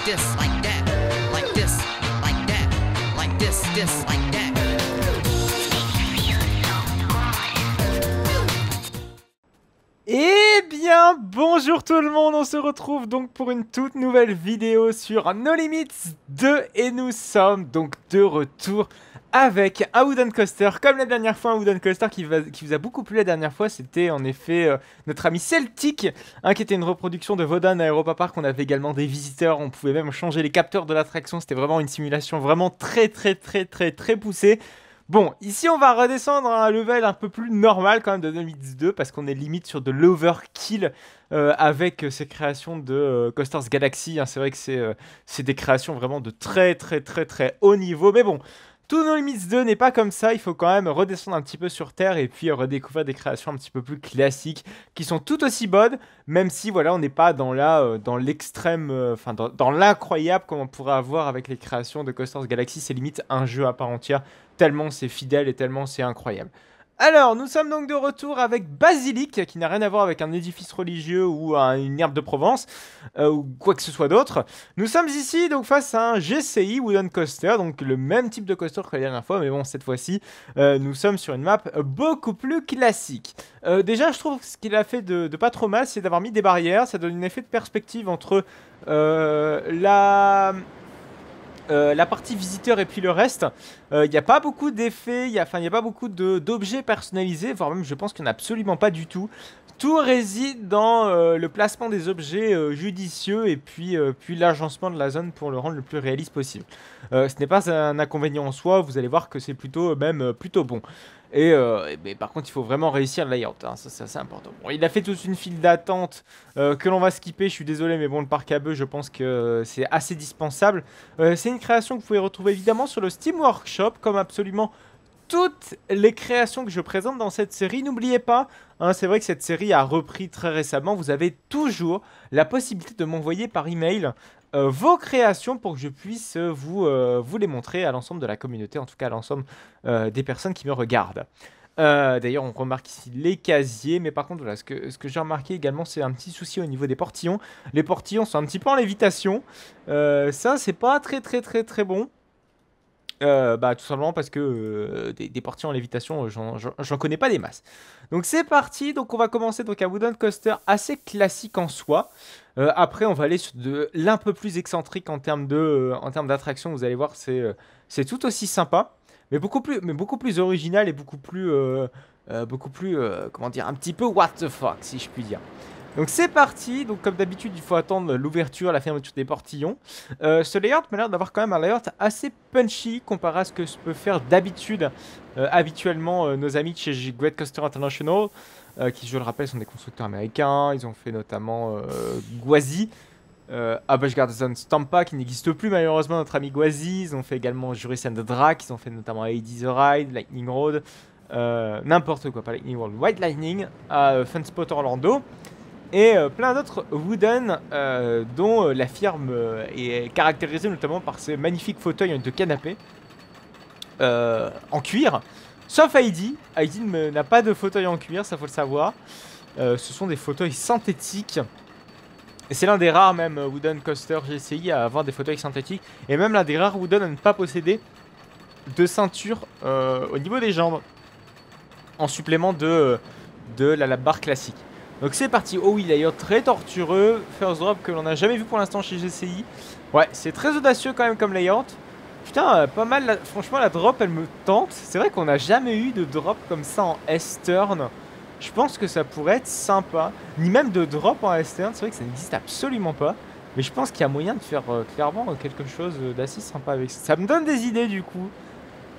this, like that, like this, like that, like this, like that. Eh bien, bonjour tout le monde, on se retrouve donc pour une toute nouvelle vidéo sur No Limits 2 et nous sommes donc de retour avec un Wooden Coaster, comme la dernière fois, un Wooden Coaster qui vous a beaucoup plu la dernière fois, c'était en effet notre ami Celtic, qui était une reproduction de Wodan à Europa Park. On avait également des visiteurs, on pouvait même changer les capteurs de l'attraction, c'était vraiment une simulation vraiment très poussée. Bon, ici on va redescendre à un level un peu plus normal quand même de 2002 parce qu'on est limite sur de l'overkill avec ces créations de Coasters Galaxy. Hein. C'est vrai que c'est des créations vraiment de très haut niveau. Mais bon, tout No Limits 2 n'est pas comme ça. Il faut quand même redescendre un petit peu sur Terre et puis redécouvrir des créations un petit peu plus classiques qui sont tout aussi bonnes, même si voilà, on n'est pas dans l'extrême, enfin dans l'incroyable comme on pourrait avoir avec les créations de Coasters Galaxy. C'est limite un jeu à part entière. Tellement c'est fidèle et tellement c'est incroyable. Alors, nous sommes donc de retour avec Basilic, qui n'a rien à voir avec un édifice religieux ou une herbe de Provence, ou quoi que ce soit d'autre. Nous sommes ici donc face à un GCI Wooden Coaster, donc le même type de coaster que la dernière fois, mais bon, cette fois-ci, nous sommes sur une map beaucoup plus classique. Déjà, je trouve ce qu'il a fait de pas trop mal, c'est d'avoir mis des barrières, ça donne un effet de perspective entre la partie visiteur et puis le reste. Il n'y a pas beaucoup d'effets, il n'y a pas beaucoup d'objets personnalisés, voire même je pense qu'il n'y en a absolument pas du tout. Tout réside dans le placement des objets judicieux et puis l'agencement de la zone pour le rendre le plus réaliste possible. Ce n'est pas un inconvénient en soi, vous allez voir que c'est plutôt bon. Mais par contre, il faut vraiment réussir le layout, hein, ça c'est important. Bon, il a fait toute une file d'attente que l'on va skipper, je suis désolé, mais bon, le parc à bœufs, je pense que c'est assez dispensable. C'est une création que vous pouvez retrouver évidemment sur le Steam Workshop, comme absolument toutes les créations que je présente dans cette série. N'oubliez pas, hein, c'est vrai que cette série a repris très récemment, vous avez toujours la possibilité de m'envoyer par email vos créations pour que je puisse vous les montrer à l'ensemble de la communauté, en tout cas à l'ensemble des personnes qui me regardent. D'ailleurs, on remarque ici les casiers, mais par contre, voilà, ce que j'ai remarqué également, c'est un petit souci au niveau des portillons. Les portillons sont un petit peu en lévitation. Ça, c'est pas très bon. Tout simplement parce que des portillons en lévitation, j'en connais pas des masses. Donc c'est parti, donc on va commencer donc un Wooden Coaster assez classique en soi. Après on va aller sur de l'un peu plus excentrique en termes d'attraction, vous allez voir c'est tout aussi sympa, mais beaucoup plus original et beaucoup plus comment dire, un petit peu what the fuck si je puis dire. Donc c'est parti, donc comme d'habitude il faut attendre l'ouverture, la fermeture des portillons. Ce layout m'a l'air d'avoir quand même un layout assez punchy comparé à ce que se peut faire d'habitude habituellement nos amis de chez Great Coaster International, qui je le rappelle sont des constructeurs américains. Ils ont fait notamment Gwazi, Busch Gardens Stampa qui n'existe plus malheureusement, notre ami Gwazi. Ils ont fait également Juris and the Drac, ils ont fait notamment Hades the Ride, Lightning Road, n'importe quoi, pas Lightning Road, White Lightning, Fun Spot Orlando. Et plein d'autres wooden dont la firme est caractérisée notamment par ces magnifiques fauteuils de canapé en cuir. Sauf Heidi. Heidi n'a pas de fauteuil en cuir, ça faut le savoir. Ce sont des fauteuils synthétiques. Et c'est l'un des rares même Wooden Coaster GCI à avoir des fauteuils synthétiques. Et même l'un des rares wooden à ne pas posséder de ceinture au niveau des jambes. En supplément de la lap bar classique. Donc c'est parti. Oh oui, d'ailleurs très tortueux. First drop que l'on n'a jamais vu pour l'instant chez GCI. Ouais, c'est très audacieux quand même comme layout. Putain, pas mal. Franchement, la drop, elle me tente. C'est vrai qu'on n'a jamais eu de drop comme ça en S-turn. Je pense que ça pourrait être sympa. Ni même de drop en S-turn. C'est vrai que ça n'existe absolument pas. Mais je pense qu'il y a moyen de faire clairement quelque chose d'assez sympa avec ça. Ça me donne des idées du coup.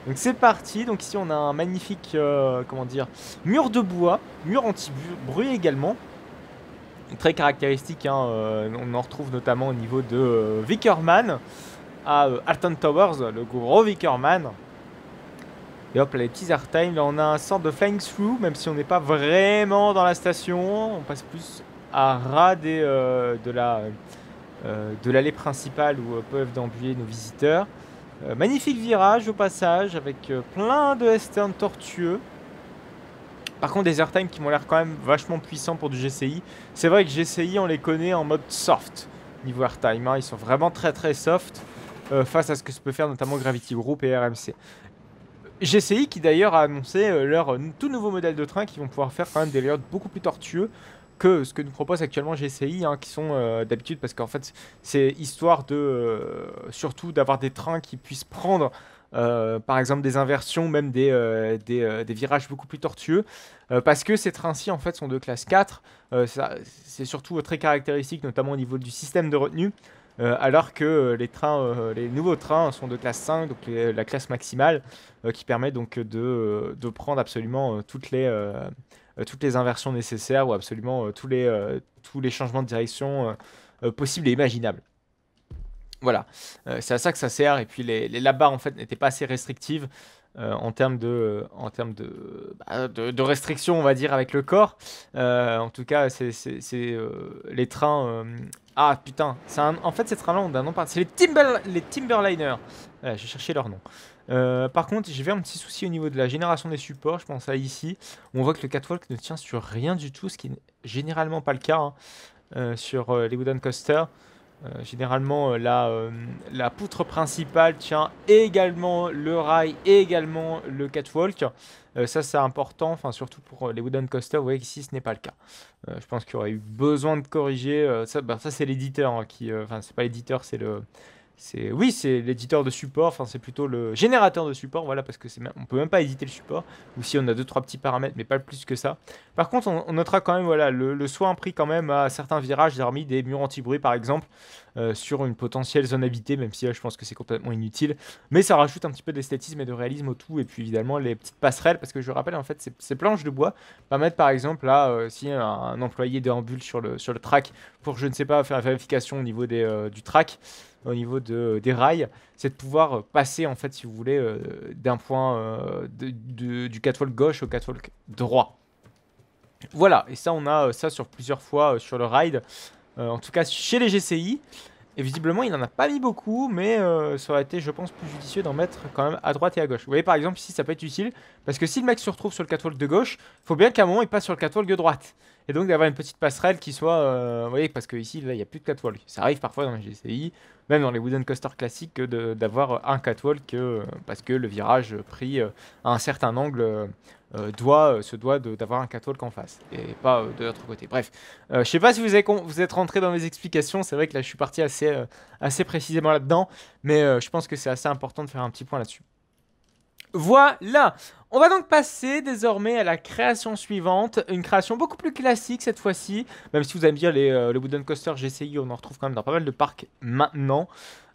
Donc c'est parti, donc ici on a un magnifique, comment dire, mur de bois, mur anti-bruit également. Très caractéristique, hein, on en retrouve notamment au niveau de Vickerman, à Alton Towers, le gros Vickerman. Et hop, là, les petits airtime, là on a un sort de flying through, même si on n'est pas vraiment dans la station, on passe plus à ras de l'allée principale où peuvent déambuler nos visiteurs. Magnifique virage au passage avec plein de S-turn tortueux. Par contre des airtime qui m'ont l'air quand même vachement puissants pour du GCI. C'est vrai que GCI on les connaît en mode soft. niveau airtime, hein. Ils sont vraiment très très soft face à ce que se peut faire notamment Gravity Group et RMC. GCI qui d'ailleurs a annoncé leur tout nouveau modèle de train qui vont pouvoir faire quand même des layouts beaucoup plus tortueux que ce que nous propose actuellement GCI, hein, qui sont d'habitude, parce qu'en fait c'est histoire de surtout d'avoir des trains qui puissent prendre par exemple des inversions, même des virages beaucoup plus tortueux, parce que ces trains-ci en fait sont de classe 4, c'est surtout très caractéristique notamment au niveau du système de retenue, alors que les nouveaux trains sont de classe 5, donc la classe maximale, qui permet donc de prendre absolument toutes les inversions nécessaires ou absolument tous les changements de direction possibles et imaginables. Voilà, c'est à ça que ça sert. Et puis la barre en fait n'était pas assez restrictive en termes de restrictions, on va dire, avec le corps. En tout cas, les trains. Ah putain, en fait, ces trains-là ont un nom particulier. C'est les Timberliner. Voilà, j'ai cherché leur nom. Par contre, j'ai vu un petit souci au niveau de la génération des supports. Je pense à ici. On voit que le catwalk ne tient sur rien du tout, ce qui n'est généralement pas le cas, hein, sur les wooden coasters. Généralement, la poutre principale tient également le rail et également le catwalk. Ça, c'est important, enfin, surtout pour les wooden coasters. Vous voyez qu'ici, ce n'est pas le cas. Je pense qu'il y aurait eu besoin de corriger. Ça c'est l'éditeur, hein, enfin, c'est pas l'éditeur, oui, c'est l'éditeur de support, enfin c'est plutôt le générateur de support, voilà, parce que on peut même pas éditer le support, ou si on a 2-3 petits paramètres, mais pas plus que ça. Par contre, on notera quand même, voilà, le soin pris quand même à certains virages, j'ai remis des murs anti-bruit par exemple, sur une potentielle zone habitée, même si là je pense que c'est complètement inutile, mais ça rajoute un petit peu d'esthétisme et de réalisme au tout, et puis évidemment les petites passerelles, parce que je rappelle en fait ces planches de bois permettent par exemple là, si un employé déambule sur le track pour, je ne sais pas, faire la vérification au niveau du track, au niveau des rails, c'est de pouvoir passer en fait, si vous voulez, d'un point du catwalk gauche au catwalk droit. Voilà, et ça on a ça sur plusieurs fois sur le ride, en tout cas chez les GCI. Et visiblement il n'en a pas mis beaucoup, mais ça aurait été, je pense, plus judicieux d'en mettre quand même à droite et à gauche. Vous voyez par exemple ici ça peut être utile, parce que si le mec se retrouve sur le catwalk de gauche, il faut bien qu'à un moment il passe sur le catwalk de droite. Et donc d'avoir une petite passerelle qui soit, vous voyez, parce que ici là il n'y a plus de catwalk. Ça arrive parfois dans les GCI, même dans les wooden coasters classiques, d'avoir un catwalk, parce que le virage pris à un certain angle se doit d'avoir un catwalk en face et pas de l'autre côté. Bref, je sais pas si vous êtes rentré dans mes explications. C'est vrai que là je suis parti assez précisément là-dedans, mais je pense que c'est assez important de faire un petit point là-dessus. Voilà, on va donc passer désormais à la création suivante, une création beaucoup plus classique cette fois-ci, même si vous allez me dire les wooden coasters GCI, on en retrouve quand même dans pas mal de parcs maintenant.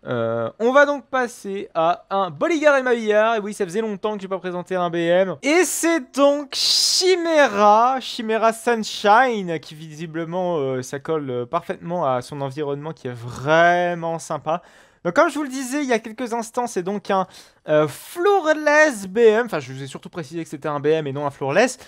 On va donc passer à un Bolliger & Mabillard. Et oui, ça faisait longtemps que j'ai pas présenté un BM. Et c'est donc Chimera Sunshine, qui visiblement ça colle parfaitement à son environnement, qui est vraiment sympa. Donc comme je vous le disais il y a quelques instants, c'est donc un floorless BM. Enfin, je vous ai surtout précisé que c'était un BM et non un floorless,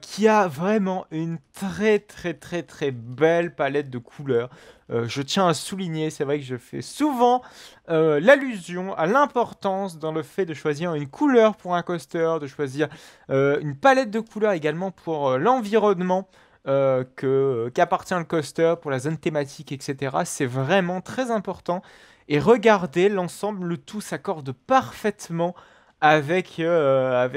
qui a vraiment une très très très très belle palette de couleurs. Je tiens à souligner, c'est vrai que je fais souvent l'allusion à l'importance dans le fait de choisir une couleur pour un coaster, de choisir une palette de couleurs également pour l'environnement qu'appartient le coaster, pour la zone thématique, etc. C'est vraiment très important. Et regardez l'ensemble, le tout s'accorde parfaitement avec la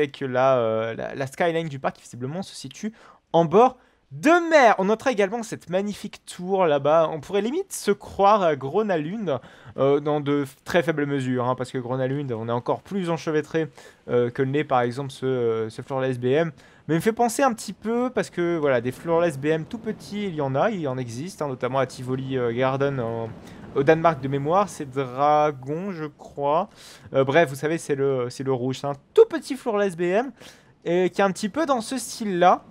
skyline du parc qui visiblement se situe en bord de mer. On notera également cette magnifique tour là-bas. On pourrait limite se croire à Gronalund dans de très faibles mesures, hein, parce que Gronalund, on est encore plus enchevêtré que le nez, par exemple, ce Floorless BM. Mais il me fait penser un petit peu, parce que voilà, des Floorless BM tout petits, il en existe, hein, notamment à Tivoli Garden au Danemark de mémoire, c'est Dragon, je crois. Bref, vous savez, c'est le rouge. C'est un tout petit Floorless BM et qui est un petit peu dans ce style-là.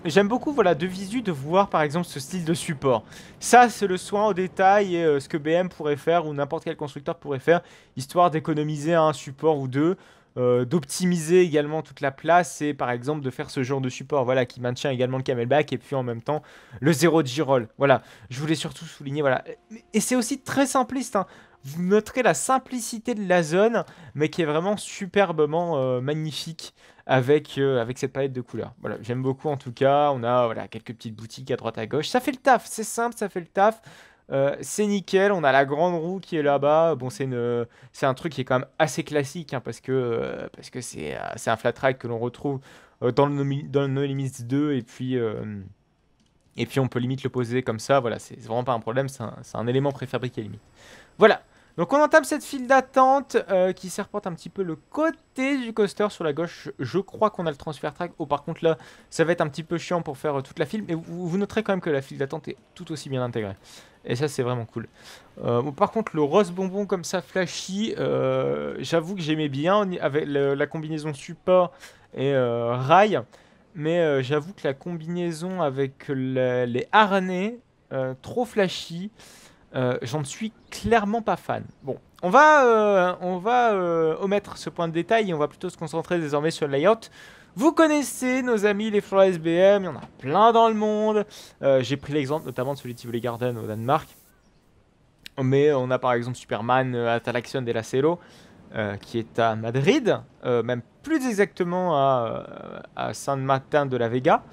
J'aime beaucoup, voilà, de visu, de voir par exemple ce style de support. Ça, c'est le soin au détail et ce que BM pourrait faire ou n'importe quel constructeur pourrait faire, histoire d'économiser un support ou deux, d'optimiser également toute la place et par exemple de faire ce genre de support, voilà, qui maintient également le camelback et puis en même temps le zéro de G-roll. Voilà, je voulais surtout souligner, voilà. Et c'est aussi très simpliste, hein. Vous noterez la simplicité de la zone, mais qui est vraiment superbement magnifique avec cette palette de couleurs. Voilà, j'aime beaucoup en tout cas. On a voilà, quelques petites boutiques à droite à gauche. Ça fait le taf, c'est simple, ça fait le taf. C'est nickel, on a la grande roue qui est là-bas. Bon, c'est un truc qui est quand même assez classique hein, parce que c'est un flat track que l'on retrouve dans le No Limits 2 et puis on peut limite le poser comme ça. Voilà, c'est vraiment pas un problème, c'est un élément préfabriqué limite. Voilà. Donc on entame cette file d'attente qui serpente un petit peu le côté du coaster sur la gauche. Je crois qu'on a le transfer track. Oh par contre là, ça va être un petit peu chiant pour faire toute la file. Mais vous noterez quand même que la file d'attente est tout aussi bien intégrée. Et ça c'est vraiment cool. Bon, par contre le rose bonbon comme ça flashy, j'avoue que j'aimais bien avec la combinaison support et rail. Mais j'avoue que la combinaison avec les harnais trop flashy... j'en suis clairement pas fan. Bon, on va omettre ce point de détail et on va plutôt se concentrer désormais sur le layout. Vous connaissez nos amis les Floorless BM, il y en a plein dans le monde. J'ai pris l'exemple notamment de celui de Tivoli Garden au Danemark. Mais on a par exemple Superman Attraction de la Cielo qui est à Madrid, même plus exactement à San Martin de la Vega.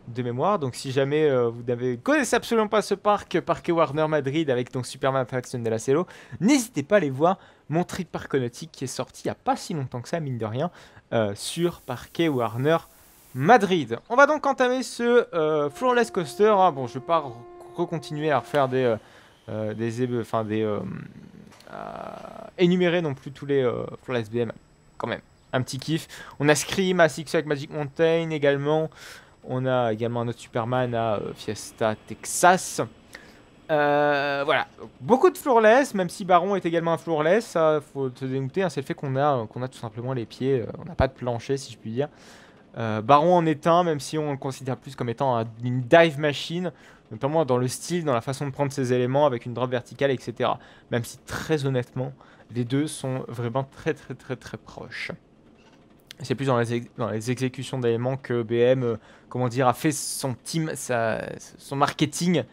De mémoire, donc si jamais vous connaissez absolument pas ce parc Warner Madrid avec donc Superman Attraction de la Cielo, n'hésitez pas à aller voir mon trip parconautique qui est sorti il n'y a pas si longtemps que ça, mine de rien, sur Parquet Warner Madrid. On va donc entamer ce Floorless Coaster. Hein. Bon, je vais pas recontinuer à refaire énumérer non plus tous les Floorless BM, quand même, un petit kiff. On a Scream à Six Flags Magic Mountain également. On a également un autre Superman à Fiesta Texas. Voilà, beaucoup de floorless, même si Baron est également un floorless, ça faut te dégoûter, hein, c'est le fait qu'on a tout simplement les pieds, on n'a pas de plancher si je puis dire. Baron en est un, même si on le considère plus comme étant une dive machine, notamment dans le style, dans la façon de prendre ses éléments avec une drop verticale, etc. Même si très honnêtement, les deux sont vraiment très proches. C'est plus dans les exécutions d'éléments que BM a fait son marketing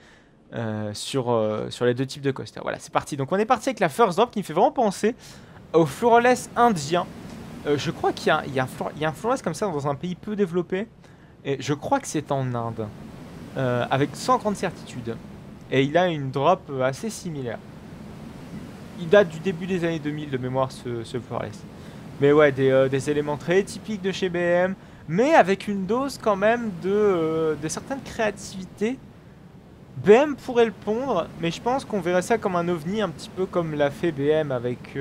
sur les deux types de coasters. Voilà, c'est parti. Donc on est parti avec la first drop qui me fait vraiment penser au floorless indien. Je crois qu'il y a un floorless comme ça dans un pays peu développé. Et je crois que c'est en Inde. Avec sans grande certitude. Et il a une drop assez similaire. Il date du début des années 2000 de mémoire ce floorless. Mais ouais, des éléments très typiques de chez BM, mais avec une dose quand même de certaines créativités. BM pourrait le pondre, mais je pense qu'on verrait ça comme un ovni, un petit peu comme l'a fait BM avec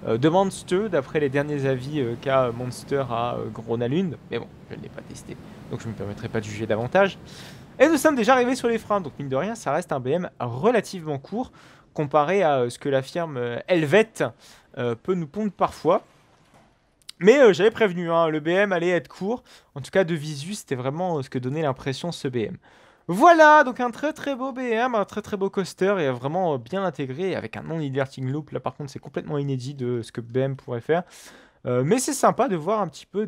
The Monster, d'après les derniers avis qu'a Monster à Gronalund. Mais bon, je ne l'ai pas testé, donc je ne me permettrai pas de juger davantage. Et nous sommes déjà arrivés sur les freins, donc mine de rien, ça reste un BM relativement court, comparé à ce que la firme Helvet peut nous pondre parfois. Mais j'avais prévenu, hein, le BM allait être court. En tout cas, de visu, c'était vraiment ce que donnait l'impression ce BM. Voilà, donc un très beau BM, un très beau coaster et vraiment bien intégré avec un non-inverting loop. Là, par contre, c'est complètement inédit de ce que BM pourrait faire. Mais c'est sympa de voir un petit peu,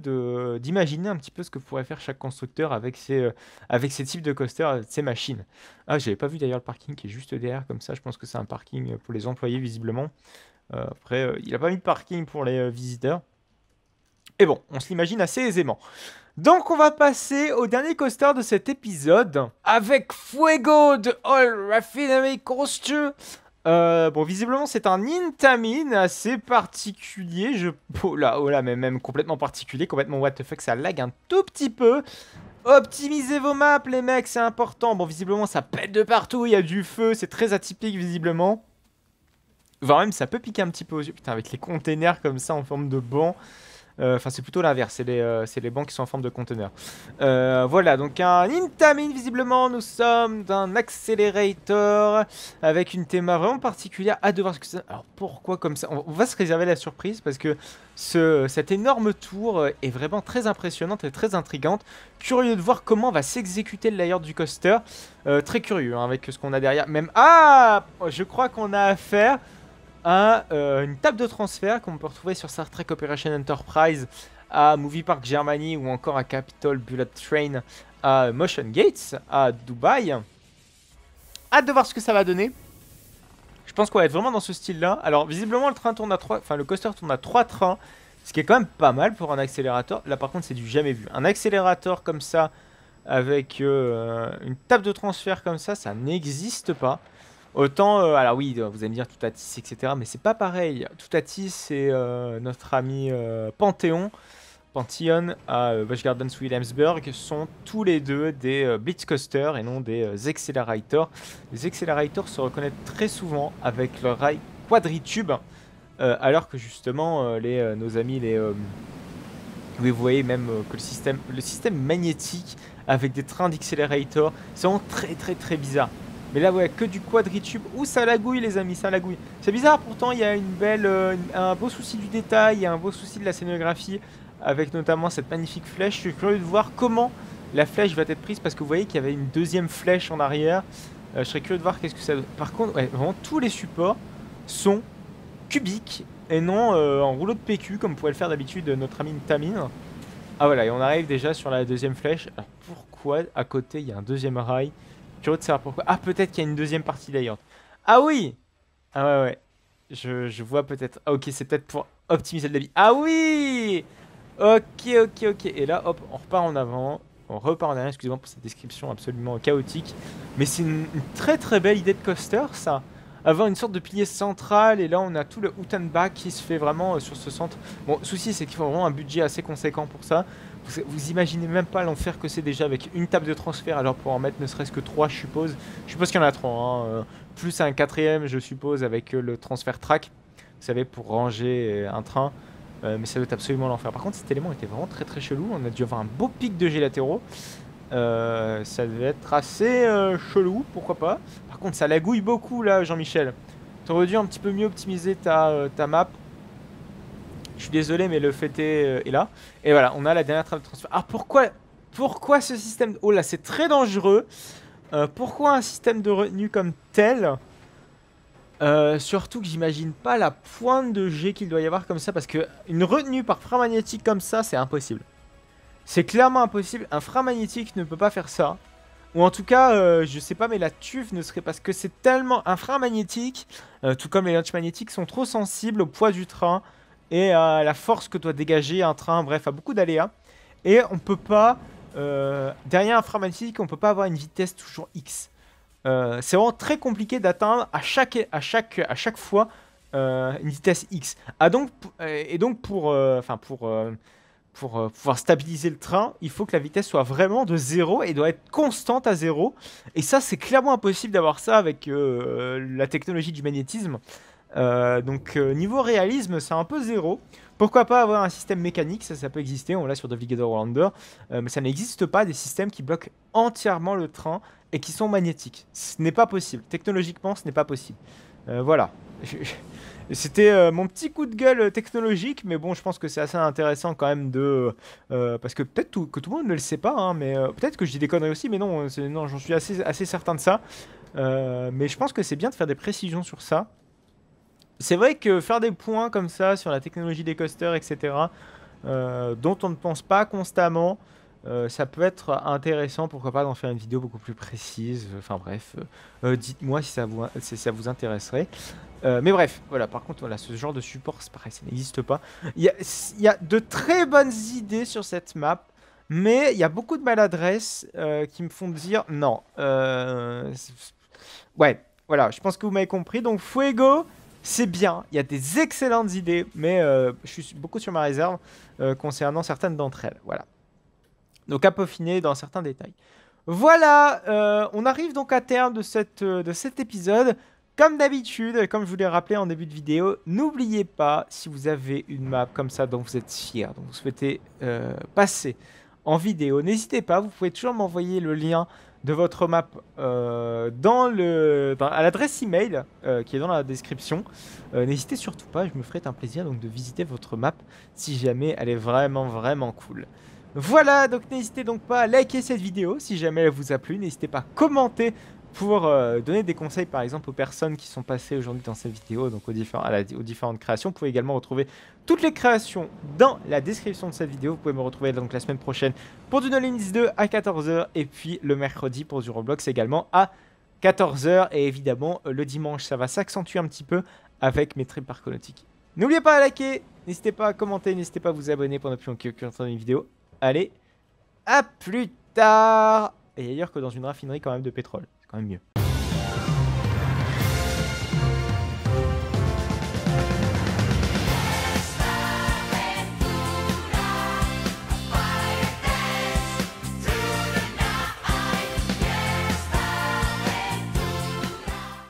d'imaginer un petit peu ce que pourrait faire chaque constructeur avec ces types de coasters, ces machines. Ah, j'avais pas vu d'ailleurs le parking qui est juste derrière, comme ça. Je pense que c'est un parking pour les employés, visiblement. Après, il n'a pas mis de parking pour les visiteurs. Et bon, on se l'imagine assez aisément. Donc on va passer au dernier coaster de cet épisode avec Fuego de All Raffinery Coaster. Bon, visiblement c'est un Intamin assez particulier. Oh là, mais même complètement particulier, complètement what the fuck, ça lag un tout petit peu. Optimisez vos maps les mecs, c'est important. Bon, visiblement ça pète de partout, il y a du feu, c'est très atypique visiblement. Voire même ça peut piquer un petit peu aux yeux, putain, avec les containers comme ça en forme de banc. Enfin, c'est plutôt l'inverse, c'est les bancs qui sont en forme de conteneurs. Voilà, donc un Intamin, visiblement, nous sommes d'un Accelerator avec une théma vraiment particulière. Hâte de voir ce que c'est. Alors, pourquoi comme ça? On va se réserver la surprise parce que cette énorme tour est vraiment très impressionnante et très intrigante. Curieux de voir comment va s'exécuter le layout du coaster. Très curieux hein, avec ce qu'on a derrière. Même, je crois qu'on a affaire à une table de transfert qu'on peut retrouver sur Star Trek Operation Enterprise, à Movie Park Germany ou encore à Capitol Bullet Train à Motion Gates à Dubaï. Hâte de voir ce que ça va donner. Je pense qu'on va être vraiment dans ce style-là. Alors visiblement le coaster tourne à 3 trains, ce qui est quand même pas mal pour un accélérateur. Là par contre c'est du jamais vu. Un accélérateur comme ça avec une table de transfert comme ça n'existe pas. Autant, alors oui, vous allez me dire Toutatis, etc. Mais c'est pas pareil. Toutatis, c'est notre ami Panthéon à Busch Gardens Williamsburg sont tous les deux des Blitzcoasters et non des Accelerators. Les Accelerators se reconnaissent très souvent avec leur rail quadritube, alors que justement nos amis vous voyez même que le système magnétique avec des trains d'Accelerator, c'est vraiment très bizarre. Mais là, ouais, que du quadritube. Ouh, ça lagouille, les amis, ça lagouille. C'est bizarre, pourtant, il y a un beau souci du détail, il y a un beau souci de la scénographie, avec notamment cette magnifique flèche. Je suis curieux de voir comment la flèche va être prise, parce que vous voyez qu'il y avait une deuxième flèche en arrière. Je serais curieux de voir qu'est-ce que ça... Par contre, ouais, vraiment, tous les supports sont cubiques, et non en rouleau de PQ, comme pourrait le faire d'habitude notre ami Tamine. Ah voilà, et on arrive déjà sur la deuxième flèche. Alors pourquoi, à côté, il y a un deuxième rail? Curieux de savoir pourquoi. Ah, peut-être qu'il y a une deuxième partie d'ailleurs. Ah oui! Ah ouais. Je vois peut-être. Ah ok, c'est peut-être pour optimiser le débit. Ah oui! Ok. Et là, hop, on repart en avant. On repart en arrière, excusez-moi pour cette description absolument chaotique. Mais c'est une très belle idée de coaster, ça. Avoir une sorte de pilier central, et là on a tout le out and back qui se fait vraiment sur ce centre. Bon, le souci c'est qu'il faut vraiment un budget assez conséquent pour ça. Vous imaginez même pas l'enfer que c'est déjà avec une table de transfert, alors pour en mettre ne serait-ce que 3 je suppose. Je suppose qu'il y en a 3, hein, plus un quatrième je suppose avec le transfert track. Vous savez, pour ranger un train. Mais ça doit être absolument l'enfer. Par contre cet élément était vraiment très chelou, on a dû avoir un beau pic de G latéraux. Ça devait être assez chelou, pourquoi pas. Par contre ça lagouille beaucoup là, Jean-Michel. T'aurais dû un petit peu mieux optimiser ta map. Je suis désolé mais le fait est là. Et voilà, on a la dernière trame de transfert. Ah pourquoi ce système... Oh là c'est très dangereux. Pourquoi un système de retenue comme tel? Surtout que j'imagine pas la pointe de G qu'il doit y avoir comme ça. Parce que une retenue par frein magnétique comme ça, c'est impossible. C'est clairement impossible, un frein magnétique ne peut pas faire ça. Ou en tout cas, je sais pas, mais la TUF ne serait... Parce que c'est tellement... Un frein magnétique, tout comme les launches magnétiques, sont trop sensibles au poids du train et à la force que doit dégager un train, bref, à beaucoup d'aléas. Et on peut pas... derrière un frein magnétique, on peut pas avoir une vitesse toujours X. C'est vraiment très compliqué d'atteindre à chaque fois une vitesse X. Donc pour pouvoir stabiliser le train, il faut que la vitesse soit vraiment de 0 et doit être constante à 0. Et ça, c'est clairement impossible d'avoir ça avec la technologie du magnétisme. Niveau réalisme, c'est un peu 0. Pourquoi pas avoir un système mécanique, ça peut exister, on l'a sur Navigator Lander, mais ça n'existe pas des systèmes qui bloquent entièrement le train et qui sont magnétiques. Ce n'est pas possible, technologiquement ce n'est pas possible. Voilà. C'était mon petit coup de gueule technologique, mais bon, je pense que c'est assez intéressant quand même de... parce que peut-être que tout le monde ne le sait pas, hein, mais peut-être que je dis des conneries aussi, mais non, non j'en suis assez certain de ça. Mais je pense que c'est bien de faire des précisions sur ça. C'est vrai que faire des points comme ça sur la technologie des coasters, etc., dont on ne pense pas constamment, ça peut être intéressant, pourquoi pas d'en faire une vidéo beaucoup plus précise. Enfin bref, dites-moi si ça vous intéresserait. Mais bref, voilà, par contre, voilà, ce genre de support, c'est pareil, ça n'existe pas. Il y a de très bonnes idées sur cette map, mais il y a beaucoup de maladresses qui me font dire non. Ouais, voilà, je pense que vous m'avez compris. Donc Fuego, c'est bien, il y a des excellentes idées, mais je suis beaucoup sur ma réserve concernant certaines d'entre elles. Voilà. Donc à peaufiner dans certains détails. Voilà, on arrive donc à terme de cet épisode. Comme d'habitude, comme je vous l'ai rappelé en début de vidéo, n'oubliez pas, si vous avez une map comme ça dont vous êtes fier, dont vous souhaitez passer en vidéo, n'hésitez pas, vous pouvez toujours m'envoyer le lien de votre map à l'adresse email qui est dans la description. N'hésitez surtout pas, je me ferai un plaisir donc de visiter votre map si jamais elle est vraiment cool. Voilà, donc n'hésitez donc pas à liker cette vidéo si jamais elle vous a plu, n'hésitez pas à commenter pour donner des conseils par exemple aux personnes qui sont passées aujourd'hui dans cette vidéo, donc aux différentes créations. Vous pouvez également retrouver toutes les créations dans la description de cette vidéo. Vous pouvez me retrouver donc la semaine prochaine pour du No Limits 2 à 14 h et puis le mercredi pour du Roblox également à 14 h. Et évidemment le dimanche ça va s'accentuer un petit peu avec mes trips parconautiques. N'oubliez pas à liker, n'hésitez pas à commenter, n'hésitez pas à vous abonner pour ne plus manquer aucune vidéo. Allez, à plus tard. Et ailleurs que dans une raffinerie quand même de pétrole, c'est quand même mieux.